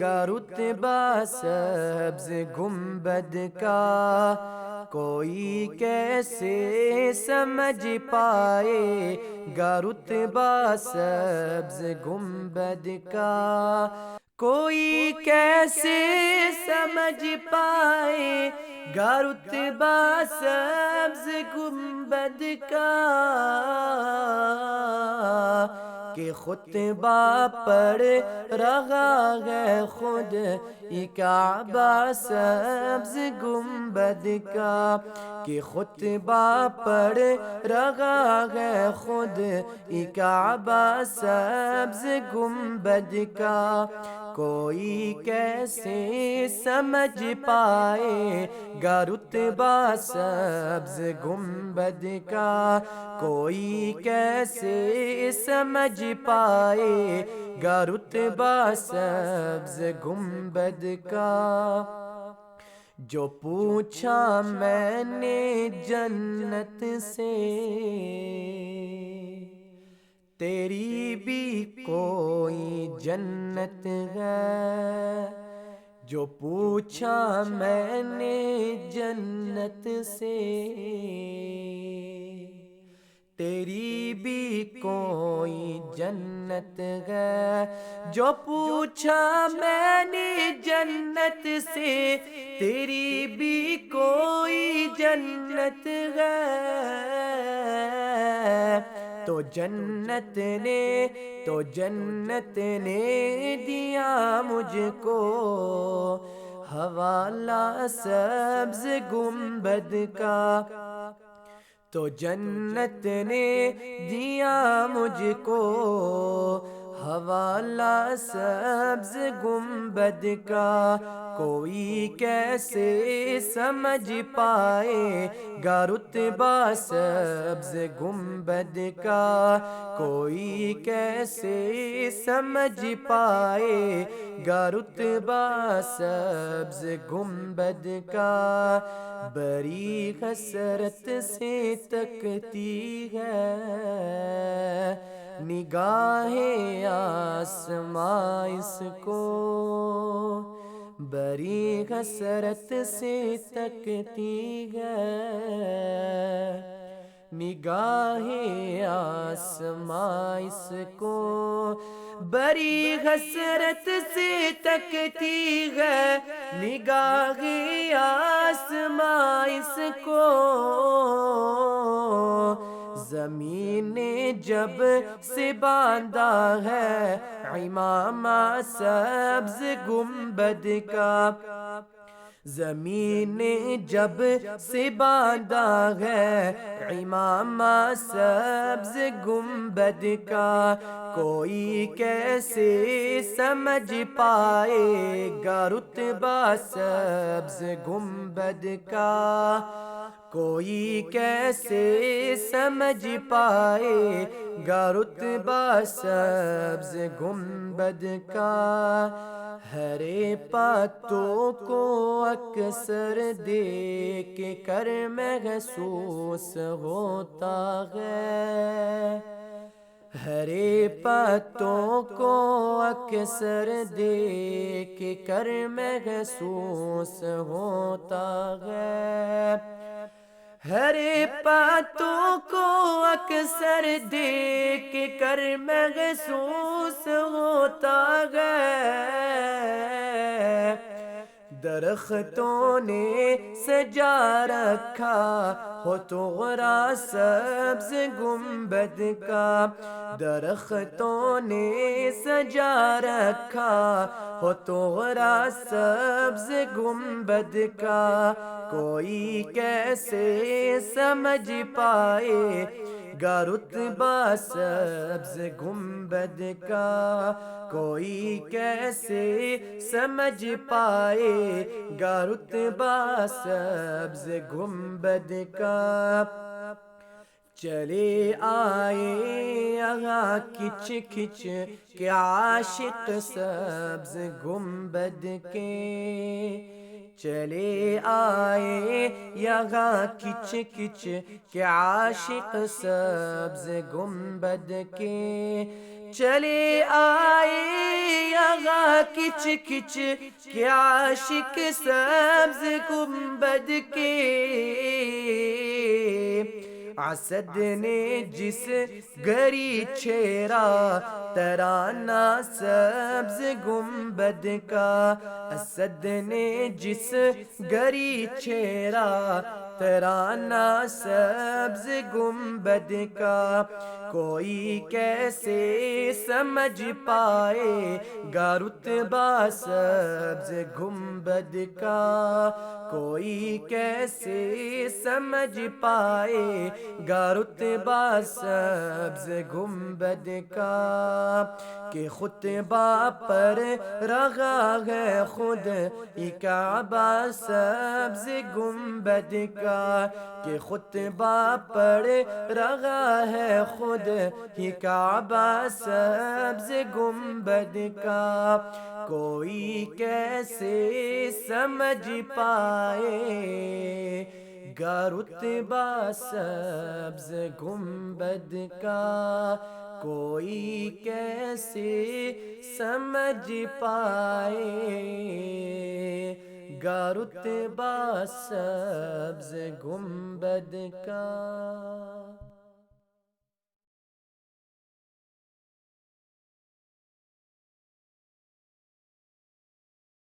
گا رتبہ سبز گنبد کا، کوئی کیسے سمجھ پائے گا رتبہ سبز گنبد کا، کوئی کیسے سمجھ پائے گا رتبہ سبز گنبد کا، کہ خطبہ پڑھ رہا ہے خود یہ کعبہ سبز گنبد کا، کہ خطبہ پڑھ رہا ہے خود یہ کعبہ سبز گنبد کا، کوئی کیسے سمجھ پائے گا رتبہ سبز گنبد کا، کوئی کیسے سمجھ پائے گا رتبہ سبز گنبد کا، جو پوچھا میں نے جنت سے تیری بھی کوئی جنت ہے، جو پوچھا میں نے جنت سے تیری بھی کوئی جنت ہے، جو پوچھا میں نے جنت سے تیری بھی کوئی جنت ہے، تو جنت نے دیا مجھ کو حوالہ سبز گنبد کا، تو جنت نے دیا مجھ کو حوالہ سبز گنبد کا، کوئی کیسے سمجھ پائے گا رتبہ سبز گنبد کا، کوئی کیسے سمجھ پائے گا رتبہ سبز گنبد کا، بڑی حسرت سے تکتی ہے نگاہ آسماں اس کو، بڑی حسرت سے تکتی ہے نگاہ آسماں اس کو، بڑی حسرت سے تکتی ہے نگاہ آسماں اس کو، زمین نے جب سے باندھا ہے امامہ سبز گنبد کا، زمین نے جب سے باندھا ہے امامہ سبز گنبد کا، کوئی کیسے سمجھ پائے گا رتبہ سبز گنبد کا، کوئی کیسے سمجھ پائے گا رتبہ سبز گنبد کا، ہر باتوں کو اکثر دیکھ کر محسوس ہوتا ہے، ہر باتوں کو اکثر دیکھ کر محسوس ہوتا ہے، ہر باتوں کو اکثر دیکھ کر محسوس ہوتا ہے، درختوں نے سجا رکھا ہو توغرا سبز گنبد کا، درختوں نے سجا رکھا ہو توغرا سبز گنبد کا، کوئی کیسے سمجھ پائے گا رتبہ سبز گنبد کا، کوئی کیسے سمجھ پائے گا رتبہ سبز گنبد کا، چلے آئے یہاں کھچ کھچ کے عاشق سبز گنبد کے، چلے آئے یہاں کھچ کھچ کے عاشق سبز گنبد کے، چلے آئے یہاں کچ کچ کے عاشق سبز گنبد کے، اسد نے جس گری چھیڑا ترانہ سبز گنبد کا، اسد نے جس گری چھیڑا ترانہ سبز گنبد کا، کوئی کیسے سمجھ پائے گا رتبہ سبز گنبد کا، کوئی کیسے سمجھ پائے گا رتبہ سبز گنبد کا، کہ خطبہ پر رہا ہے خود یہ کعبہ سبز گنبد کا، کہ خطبہ پر رہا ہے خود یہ کعبہ سبز گنبد کا، کوئی کیسے سمجھ پائے گا رتبہ سبز گنبد کا، کوئی کیسے سمجھ پائے گا رتبہ سبز گنبد کا۔